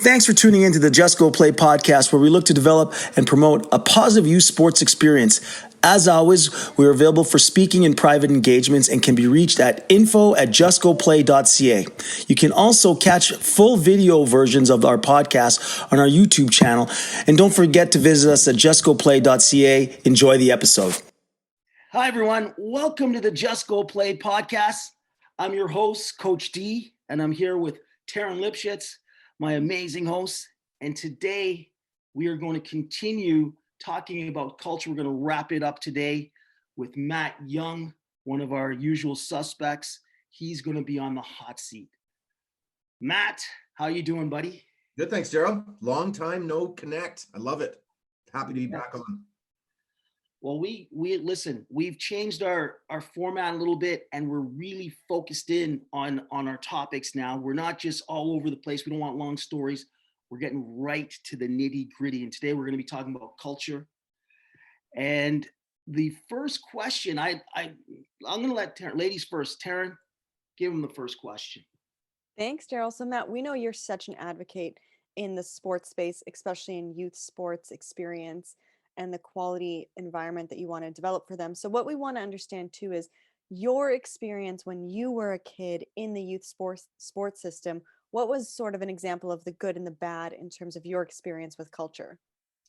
Thanks for tuning in to the Just Go Play podcast, where we look to develop and promote a positive youth sports experience. As always, we are available for speaking and private engagements and can be reached at info@justgoplay.ca. You can also catch full video versions of our podcast on our YouTube channel. And don't forget to visit us at justgoplay.ca. Enjoy the episode. Hi, everyone. Welcome to the Just Go Play podcast. I'm your host, Coach D, and I'm here with Taryn Lipschitz, my amazing host. And today we are going to continue talking about culture. We're going to wrap it up today with Matt Young, one of our usual suspects. He's going to be on the hot seat. Matt, how you doing, buddy? Good, thanks, Daryl. Long time no connect. I love it. Happy to be back on. Well, we listen, we've changed our format a little bit, and we're really focused in on our topics now. We're not just all over the place. We don't want long stories. We're getting right to the nitty gritty. And today we're going to be talking about culture. And the first question, I'm going to let Taryn, ladies first. Taryn, give them the first question. Thanks, Daryl. So Matt, we know you're such an advocate in the sports space, especially in youth sports experience and the quality environment that you want to develop for them. So what we want to understand too is your experience when you were a kid in the youth sports system. What was sort of an example of the good and the bad in terms of your experience with culture?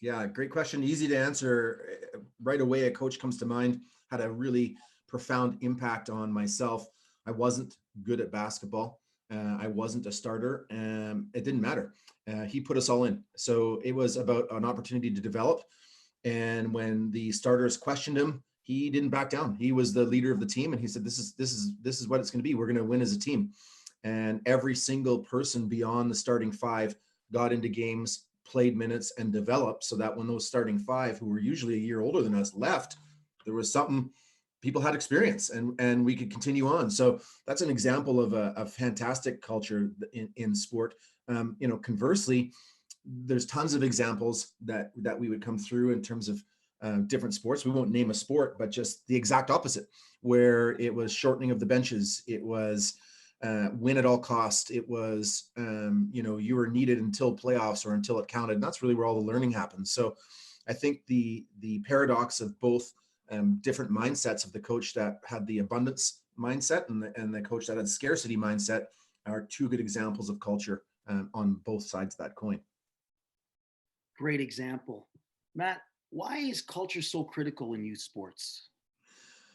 Yeah, great question. Easy to answer. Right away, a coach comes to mind, had a really profound impact on myself. I wasn't good at basketball. I wasn't a starter. It didn't matter. He put us all in. So it was about an opportunity to develop. And when the starters questioned him, he didn't back down. He was the leader of the team, and he said, "This is what it's going to be. We're going to win as a team." And every single person beyond the starting five got into games, played minutes, and developed, so that when those starting five, who were usually a year older than us, left, there was something. People had experience, and we could continue on. So that's an example of a fantastic culture in sport. Conversely, there's tons of examples that we would come through in terms of different sports. We won't name a sport, but just the exact opposite, where it was shortening of the benches. It was win at all cost. It was, you were needed until playoffs or until it counted. And that's really where all the learning happens. So I think the paradox of both different mindsets of the coach that had the abundance mindset and the coach that had scarcity mindset are two good examples of culture on both sides of that coin. Great example. Matt, why is culture so critical in youth sports?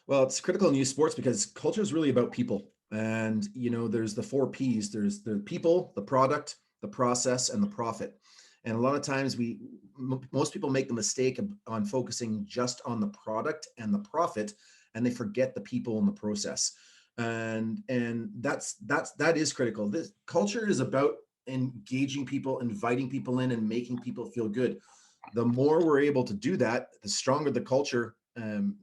Well, it's critical in youth sports because culture is really about people. And, there's the 4 Ps. There's the people, the product, the process, and the profit. And a lot of times most people make the mistake on focusing just on the product and the profit, and they forget the people in the process. And that is critical. This culture is about engaging people, inviting people in, and making people feel good. The more we're able to do that, the stronger the culture. The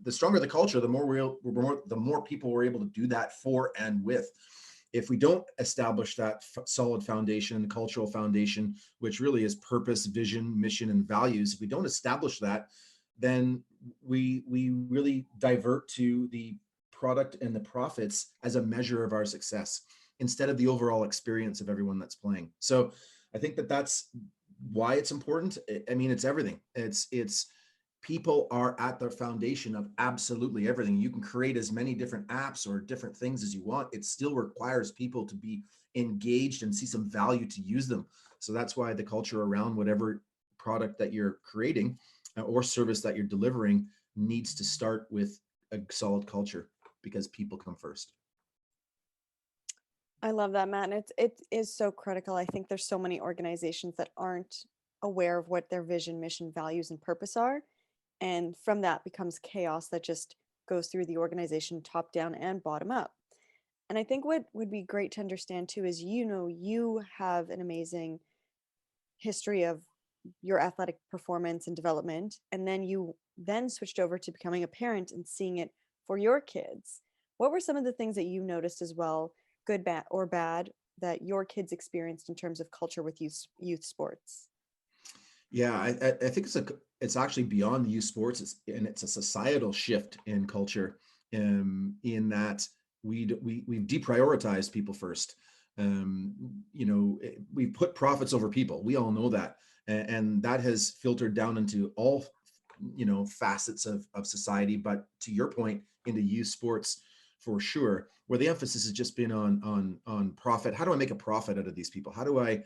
more people we're able to do that for and with. If we don't establish that solid foundation, cultural foundation, which really is purpose, vision, mission, and values, if we don't establish that, then we really divert to the product and the profits as a measure of our success instead of the overall experience of everyone that's playing. So I think that's why it's important. I mean, it's everything. It's people are at the foundation of absolutely everything. You can create as many different apps or different things as you want. It still requires people to be engaged and see some value to use them. So that's why the culture around whatever product that you're creating or service that you're delivering needs to start with a solid culture, because people come first. I love that, Matt. And it is so critical. I think there's so many organizations that aren't aware of what their vision, mission, values, and purpose are. And from that becomes chaos that just goes through the organization top down and bottom up. And I think what would be great to understand too is, you have an amazing history of your athletic performance and development. And then you then switched over to becoming a parent and seeing it for your kids. What were some of the things that you noticed as well, good, bad, or bad, that your kids experienced in terms of culture with youth sports? Yeah, I think it's actually beyond the youth sports. It's a societal shift in culture, in that we've deprioritized people first. We put profits over people. We all know that. And that has filtered down into all, facets of society. But to your point, into youth sports for sure, where the emphasis has just been on profit. How do I make a profit out of these people? How do I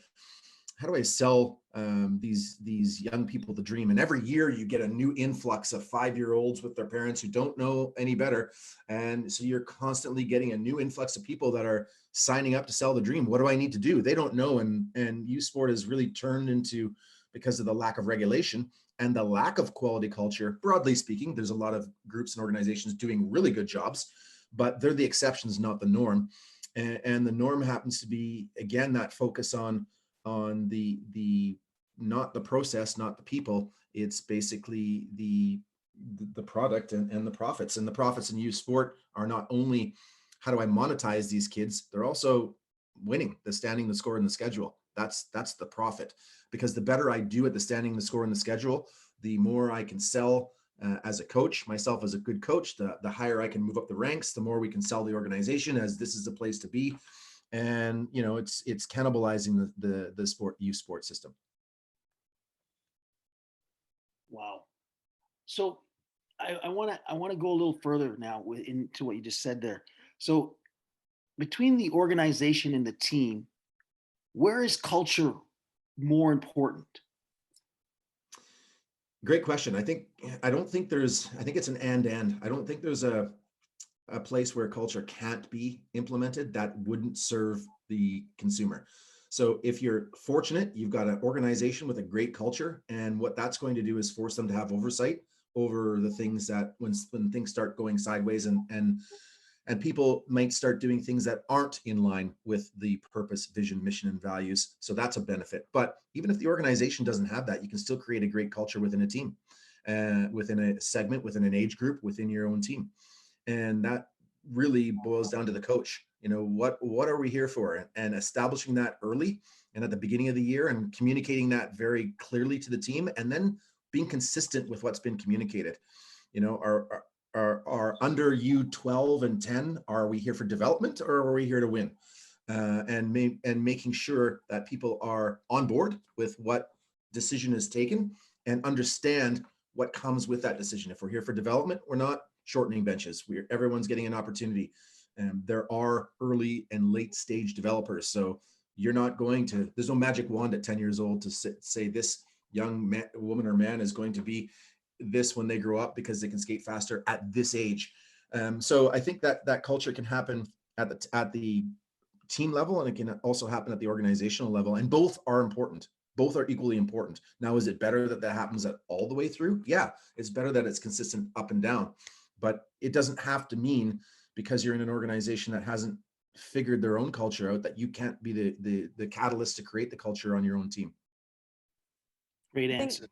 sell these young people the dream? And every year you get a new influx of 5-year-olds with their parents who don't know any better. And so you're constantly getting a new influx of people that are signing up to sell the dream. What do I need to do? They don't know. And youth sport has really turned into, because of the lack of regulation and the lack of quality culture, broadly speaking, there's a lot of groups and organizations doing really good jobs, but they're the exceptions, not the norm. And the norm happens to be, again, that focus on the not the process, not the people. It's basically the product and the profits. And the profits in youth sport are not only how do I monetize these kids, they're also winning, the standing, the score, and the schedule. That's the profit, because the better I do at the standing, the score, and the schedule, the more I can sell as a coach, myself as a good coach, the higher I can move up the ranks, the more we can sell the organization as this is the place to be. And it's cannibalizing the youth sport system. Wow. So I want to go a little further now into what you just said there. So between the organization and the team, where is culture more important? Great question. I think it's an and. I don't think there's a place where culture can't be implemented that wouldn't serve the consumer. So if you're fortunate, you've got an organization with a great culture, and what that's going to do is force them to have oversight over the things that when things start going sideways and people might start doing things that aren't in line with the purpose, vision, mission, and values. So that's a benefit. But even if the organization doesn't have that, you can still create a great culture within a team, within a segment, within an age group, within your own team. And that really boils down to the coach. What are we here for? And establishing that early and at the beginning of the year, and communicating that very clearly to the team, and then being consistent with what's been communicated. Are under U12 and 10, are we here for development, or are we here to win? And making sure that people are on board with what decision is taken and understand what comes with that decision. If we're here for development, we're not shortening benches. Everyone's getting an opportunity. There are early and late stage developers. So there's no magic wand at 10 years old to say this young woman or man is going to be this when they grow up because they can skate faster at this age. So I think that culture can happen at the team level, and it can also happen at the organizational level, and both are important. Both are equally important. Now, is it better that happens all the way through? Yeah, it's better that it's consistent up and down, but it doesn't have to mean because you're in an organization that hasn't figured their own culture out that you can't be the catalyst to create the culture on your own team. Great answer.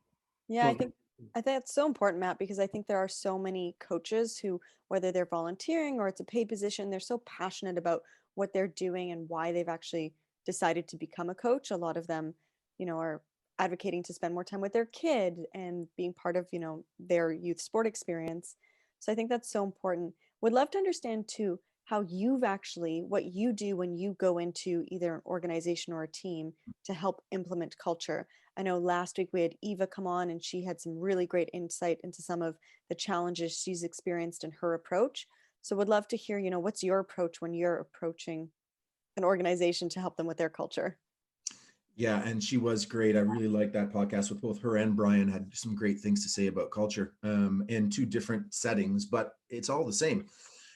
I think it's so important, Matt, because I think there are so many coaches who, whether they're volunteering or it's a paid position, they're so passionate about what they're doing and why they've actually decided to become a coach. A lot of them, are advocating to spend more time with their kid and being part of, their youth sport experience. So I think that's so important. Would love to understand too, how what you do when you go into either an organization or a team to help implement culture. I know last week we had Eva come on and she had some really great insight into some of the challenges she's experienced in her approach. So would love to hear, what's your approach when you're approaching an organization to help them with their culture? Yeah, and she was great. I really liked that podcast with both her and Brian. Had some great things to say about culture in two different settings, but it's all the same.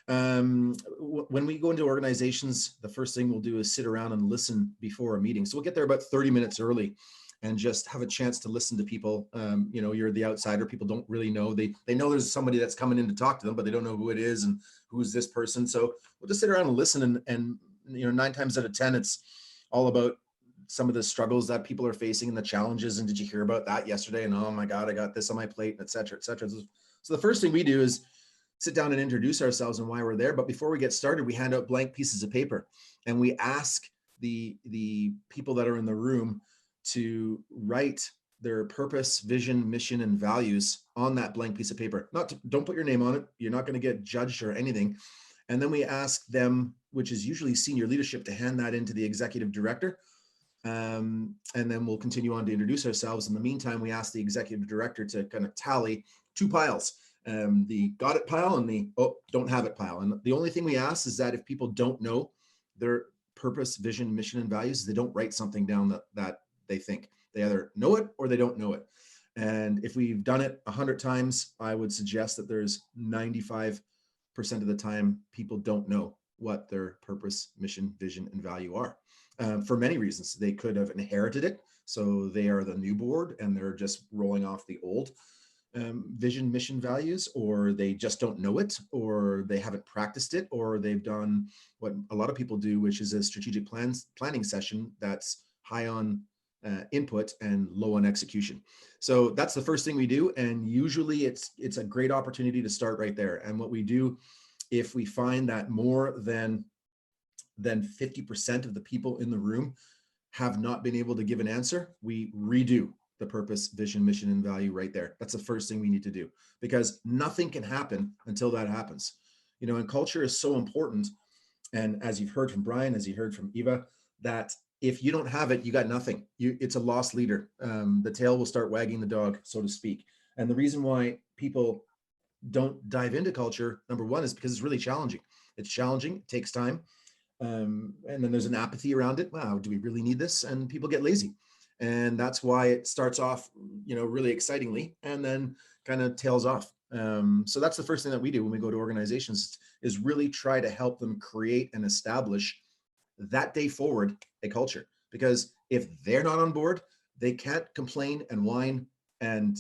When we go into organizations, the first thing we'll do is sit around and listen before a meeting. So we'll get there about 30 minutes early and just have a chance to listen to people. You're the outsider. People don't really know. They know there's somebody that's coming in to talk to them, but they don't know who it is and who's this person. So we'll just sit around and listen. And 9 times out of 10, it's all about some of the struggles that people are facing and the challenges. And did you hear about that yesterday? And oh my God, I got this on my plate, et cetera, et cetera. So the first thing we do is sit down and introduce ourselves and why we're there. But before we get started, we hand out blank pieces of paper and we ask the people that are in the room to write their purpose, vision, mission, and values on that blank piece of paper. Don't put your name on it. You're not going to get judged or anything. And then we ask them which is usually senior leadership, to hand that into the executive director. And then we'll continue on to introduce ourselves. In the meantime, we ask the executive director to kind of tally 2 piles, the got it pile and the don't have it pile. And the only thing we ask is that if people don't know their purpose, vision, mission, and values, they don't write something down that they think. They either know it or they don't know it. And if we've done it 100 times, I would suggest that there's 95% of the time people don't know what their purpose, mission, vision, and value are. For many reasons. They could have inherited it, so they are the new board and they're just rolling off the old vision, mission, values, or they just don't know it, or they haven't practiced it, or they've done what a lot of people do, which is a strategic planning session that's high on input and low on execution. So that's the first thing we do, and usually it's a great opportunity to start right there. And what we do, if we find that more than 50% of the people in the room have not been able to give an answer, we redo the purpose, vision, mission, and value right there. That's the first thing we need to do, because nothing can happen until that happens. You know, and culture is so important. And as you've heard from Brian, as you heard from Eva, that if you don't have it, you got nothing. It's a lost leader. The tail will start wagging the dog, so to speak. And the reason why people don't dive into culture, number one, is because it's really challenging. It's challenging, it takes time. And then there's an apathy around it. Wow, do we really need this? And people get lazy. And that's why it starts off, you know, really excitingly and then kind of tails off. So that's the first thing that we do when we go to organizations, is really try to help them create and establish that day forward a culture. Because if they're not on board, they can't complain and whine and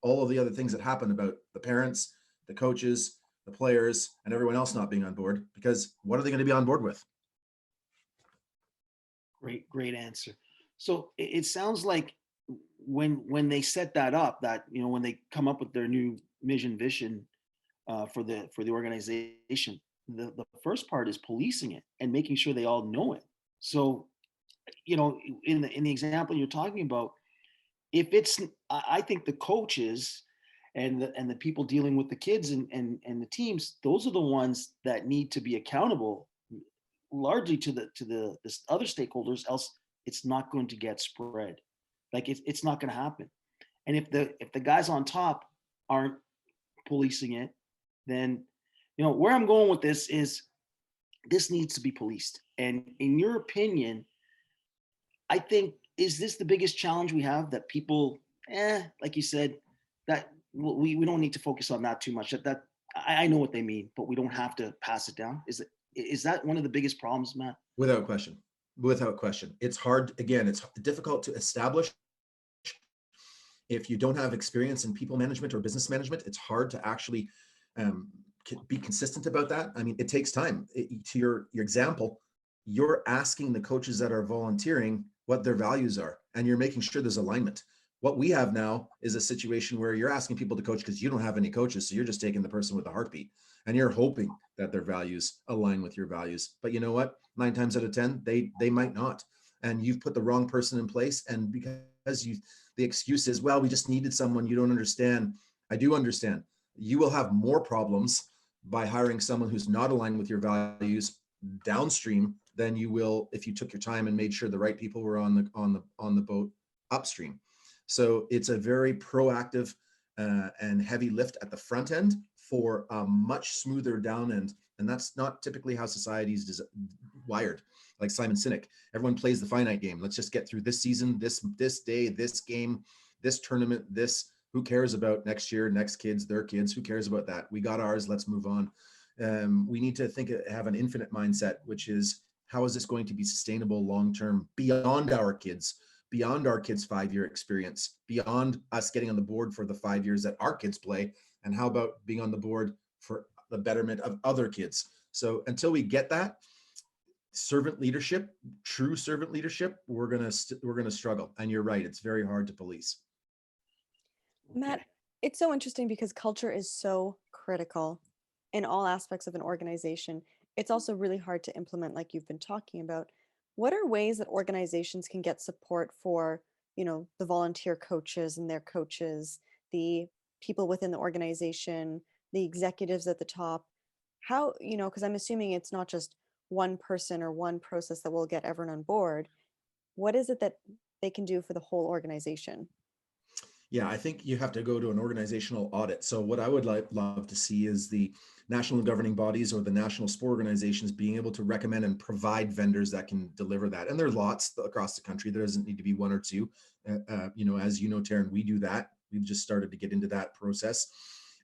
all of the other things that happen about the parents, the coaches, the players, and everyone else not being on board, because what are they going to be on board with? Great answer. So it sounds like when they set that up, that, you know, when they come up with their new mission vision for the organization, the first part is policing it and making sure they all know it. So, you know, in the example you're talking about, if it's, I think the coaches and the people dealing with the kids and the teams, those are the ones that need to be accountable largely to the other stakeholders, else it's not going to get spread. Like it's not going to happen. And if the guys on top aren't policing it, then, you know, where I'm going with this is this needs to be policed. And in your opinion, I think, is this the biggest challenge we have, that people, like you said, that we don't need to focus on that too much. That I know what they mean, but we don't have to pass it down. Is that one of the biggest problems, Matt? Without question. Without question. It's hard. Again, it's difficult to establish. If you don't have experience in people management or business management, it's hard to actually be consistent about that. I mean, it takes time. To your example, you're asking the coaches that are volunteering what their values are, and you're making sure there's alignment. What we have now is a situation where you're asking people to coach because you don't have any coaches. So you're just taking the person with a heartbeat and you're hoping that their values align with your values. But you know what? 9 times out of 10, they might not. And you've put the wrong person in place. And because the excuse is, well, we just needed someone. You don't understand. I do understand. You will have more problems by hiring someone who's not aligned with your values downstream than you will if you took your time and made sure the right people were on the boat upstream. So it's a very proactive and heavy lift at the front end for a much smoother down end. And that's not typically how society's wired. Like Simon Sinek, everyone plays the finite game. Let's just get through this season, this day, this game, this tournament, who cares about next year, next kids, their kids, who cares about that? We got ours, let's move on. We need to have an infinite mindset, which is, how is this going to be sustainable long-term beyond our kids' 5-year experience, beyond us getting on the board for the 5 years that our kids play, and how about being on the board for the betterment of other kids? So until we get that servant leadership, true servant leadership, we're gonna struggle. And you're right, it's very hard to police. Matt, it's so interesting because culture is so critical in all aspects of an organization. It's also really hard to implement, like you've been talking about. What are ways that organizations can get support for, you know, the volunteer coaches and their coaches, the people within the organization, the executives at the top? How, you know, because I'm assuming it's not just one person or one process that will get everyone on board. What is it that they can do for the whole organization? Yeah, I think you have to go to an organizational audit. So what I would love to see is the national governing bodies or the national sport organizations being able to recommend and provide vendors that can deliver that. And there are lots across the country. There doesn't need to be one or two. As you know, Taryn, we do that. We've just started to get into that process.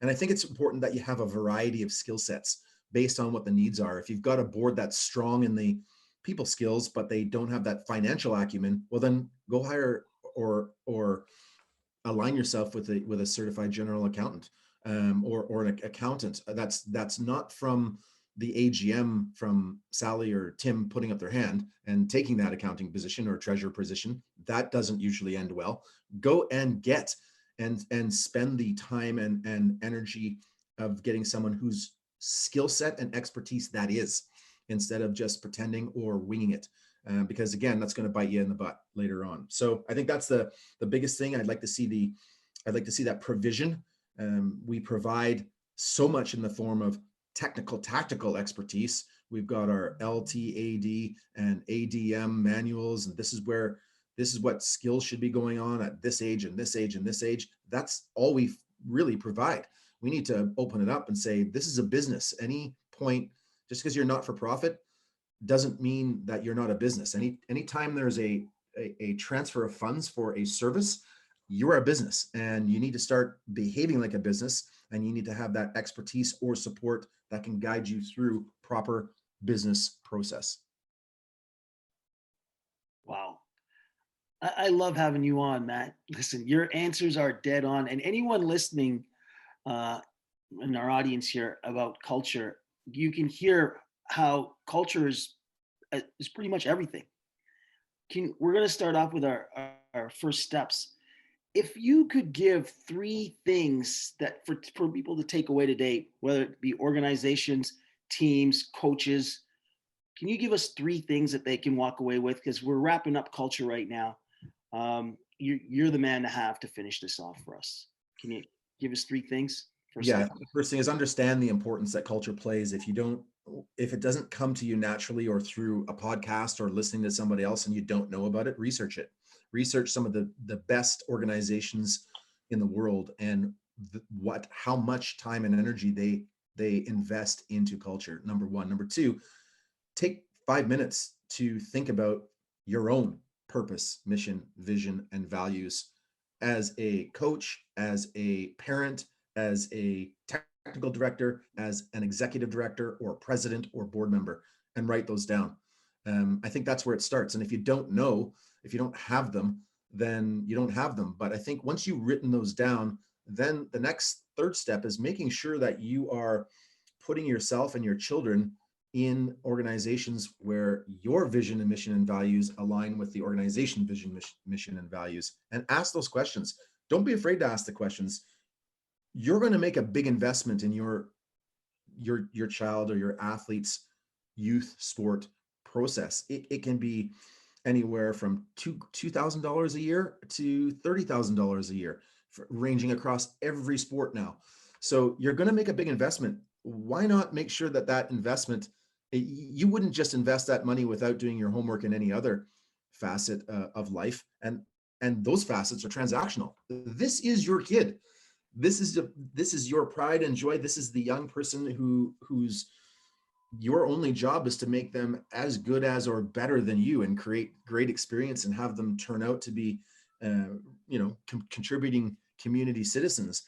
And I think it's important that you have a variety of skill sets based on what the needs are. If you've got a board that's strong in the people skills, but they don't have that financial acumen, well, then go hire or align yourself with a certified general accountant, or an accountant. That's not from the AGM, from Sally or Tim putting up their hand and taking that accounting position or treasurer position. That doesn't usually end well. Go and get and spend the time and energy of getting someone whose skill set and expertise that is, instead of just pretending or winging it. Because again, that's going to bite you in the butt later on. So I think that's the biggest thing. I'd like to see that provision. We provide so much in the form of tactical expertise. We've got our LTAD and ADM manuals, and this is what skills should be going on at this age and this age and this age. That's all we really provide. We need to open it up and say, this is a business. Any point, just because you're not for profit, doesn't mean that you're not a business. Anytime there's a transfer of funds for a service, you're a business, and you need to start behaving like a business, and you need to have that expertise or support that can guide you through proper business process. Wow. I love having you on, Matt. Listen, your answers are dead on. And anyone listening in our audience here about culture, you can hear how culture is pretty much everything. We're going to start off with our first steps. If you could give 3 things that for people to take away today, whether it be organizations, teams, coaches, can you give us 3 things that they can walk away with? Because we're wrapping up culture right now. You're the man to have to finish this off for us. Can you give us 3 things? The first thing is understand the importance that culture plays. If it doesn't come to you naturally or through a podcast or listening to somebody else and you don't know about it, research it. Research some of the best organizations in the world and how much time and energy they invest into culture. Number 1. Number 2, take 5 minutes to think about your own purpose, mission, vision, and values as a coach, as a parent, as a technical director, as an executive director or president or board member, and write those down. I think that's where it starts. And if you don't have them, then you don't have them. But I think once you've written those down, then the next third step is making sure that you are putting yourself and your children in organizations where your vision and mission and values align with the organization vision, mission, and values, and ask those questions. Don't be afraid to ask the questions. You're going to make a big investment in your child or your athlete's youth sport process. It can be anywhere from $2,000 a year to $30,000 a year, ranging across every sport now. So you're going to make a big investment. Why not make sure that investment, you wouldn't just invest that money without doing your homework in any other facet of life. And those facets are transactional. This is your kid. This is your pride and joy. This is the young person whose your only job is to make them as good as or better than you and create great experience and have them turn out to be, contributing community citizens.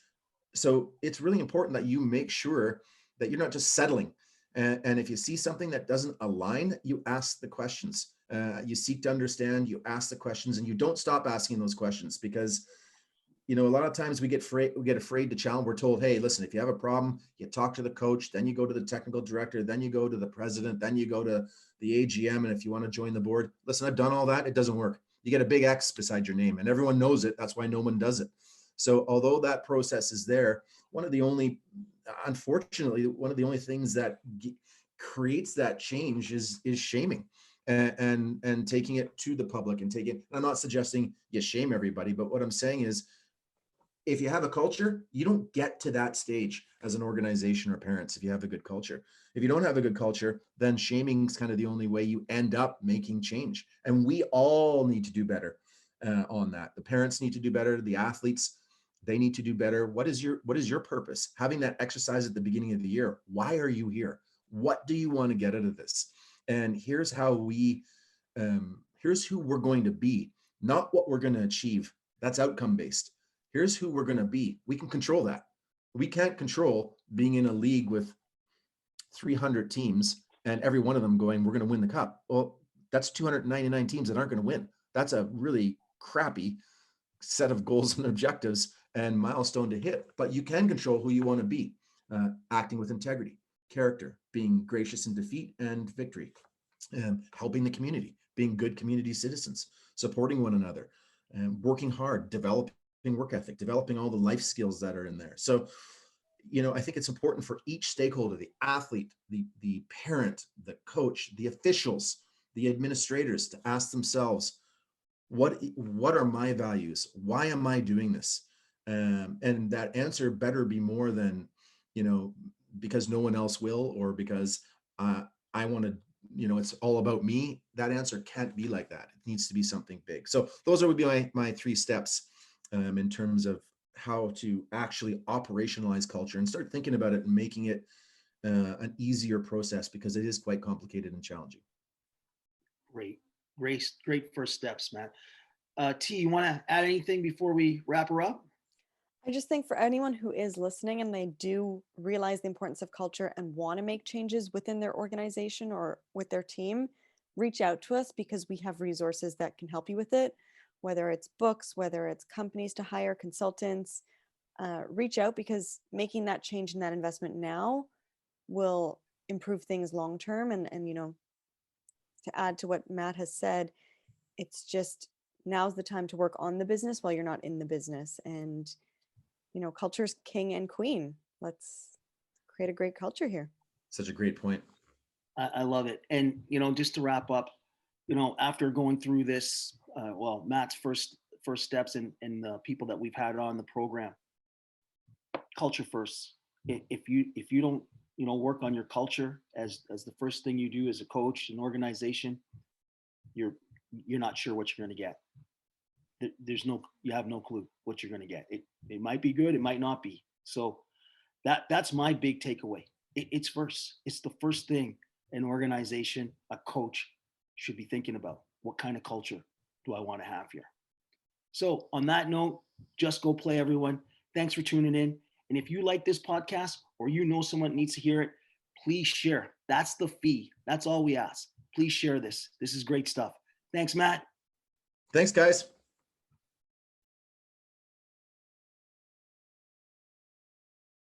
So it's really important that you make sure that you're not just settling. And if you see something that doesn't align, you ask the questions. You seek to understand, you ask the questions, and you don't stop asking those questions, because a lot of times we get afraid to challenge. We're told, hey, listen, if you have a problem, you talk to the coach, then you go to the technical director, then you go to the president, then you go to the AGM. And if you want to join the board, listen, I've done all that. It doesn't work. You get a big X beside your name and everyone knows it. That's why no one does it. So although that process is there, unfortunately, one of the only things that creates that change is shaming and taking it to the public and I'm not suggesting you shame everybody, but what I'm saying is, if you have a culture, you don't get to that stage as an organization or parents if you have a good culture. If you don't have a good culture, then shaming is kind of the only way you end up making change. And we all need to do better on that. The parents need to do better. The athletes, they need to do better. What is your purpose? Having that exercise at the beginning of the year. Why are you here? What do you want to get out of this? And here's how here's who we're going to be, not what we're going to achieve. That's outcome based. Here's who we're going to be. We can control that. We can't control being in a league with 300 teams and every one of them going, we're going to win the cup. Well, that's 299 teams that aren't going to win. That's a really crappy set of goals and objectives and milestone to hit. But you can control who you want to be, acting with integrity, character, being gracious in defeat and victory, helping the community, being good community citizens, supporting one another, and working hard, developing work ethic, developing all the life skills that are in there. So, I think it's important for each stakeholder, the athlete, the parent, the coach, the officials, the administrators, to ask themselves, what are my values? Why am I doing this? And that answer better be more than, because no one else will, or because I want to, it's all about me. That answer can't be like that. It needs to be something big. So those would be my 3 steps in terms of how to actually operationalize culture and start thinking about it and making it an easier process, because it is quite complicated and challenging. Great first steps, Matt. T, you want to add anything before we wrap her up? I just think for anyone who is listening and they do realize the importance of culture and want to make changes within their organization or with their team, reach out to us, because we have resources that can help you with it, whether it's books, whether it's companies to hire, consultants. Reach out, because making that change and that investment now will improve things long term. And to add to what Matt has said, it's just now's the time to work on the business while you're not in the business. And culture's king and queen. Let's create a great culture here. Such a great point. I love it. And just to wrap up, after going through this, Matt's first steps and the people that we've had on the program, culture first. If you don't work on your culture as the first thing you do as a coach, an organization, you're not sure what you're going to get. You have no clue what you're going to get. It might be good, it might not be. So that's my big takeaway. It's first. It's the first thing an organization, a coach should be thinking about. What kind of culture do I want to have here? So on that note, just go play, everyone. Thanks for tuning in. And if you like this podcast, or someone needs to hear it, please share. That's the fee. That's all we ask. Please share this. This is great stuff. Thanks, Matt. Thanks, guys.